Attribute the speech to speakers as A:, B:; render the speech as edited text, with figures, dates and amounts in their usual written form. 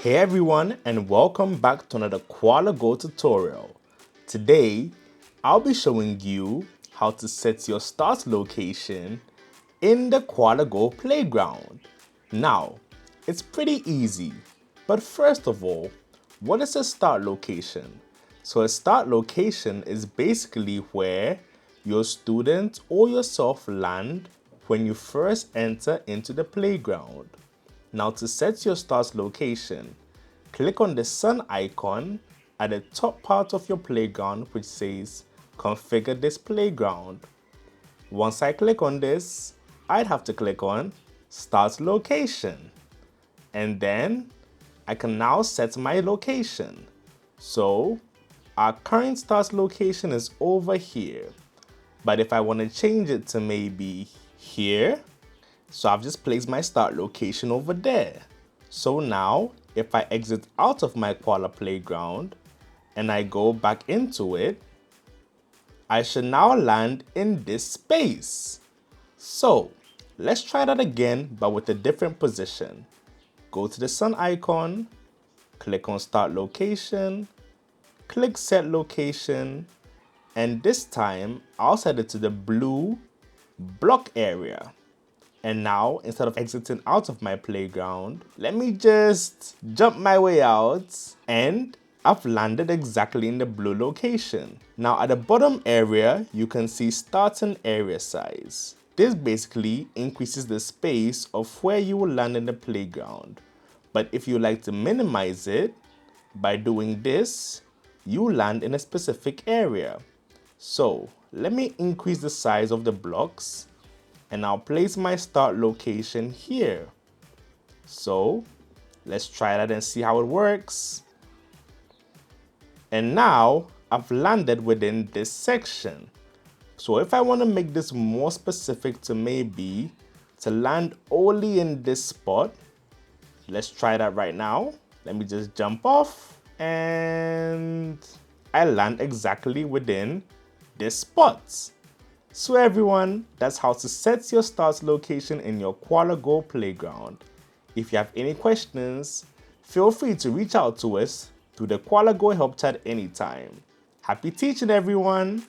A: Hey everyone, and welcome back to another Koala Go tutorial. Today, I'll be showing you how to set your start location in the Koala Go playground. Now, it's pretty easy, but first of all, what is a start location? So a start location is basically where your student or yourself land when you first enter into the playground. Now to set your start location, click on the sun icon at the top part of your playground which says configure this playground. Once I click on this, I'd have to click on start location. And then I can now set my location. So our current start location is over here. But if I want to change it to maybe here, so I've just placed my start location over there. So now, if I exit out of my Koala playground and I go back into it, I should now land in this space. So let's try that again, but with a different position. Go to the sun icon, click on start location, click set location, and this time I'll set it to the blue block area. And now, instead of exiting out of my playground, let me just jump my way out, and I've landed exactly in the blue location. Now at the bottom area, you can see starting area size. This basically increases the space of where you will land in the playground. But if you like to minimize it, by doing this, you land in a specific area. So let me increase the size of the blocks, and I'll place my start location here. So let's try that and see how it works. And now I've landed within this section. So if I want to make this more specific to maybe to land only in this spot, let's try that right now. Let me just jump off and I land exactly within this spot. So everyone, that's how to set your start location in your Koala Go playground. If you have any questions, feel free to reach out to us through the Koala Go help chat anytime. Happy teaching everyone!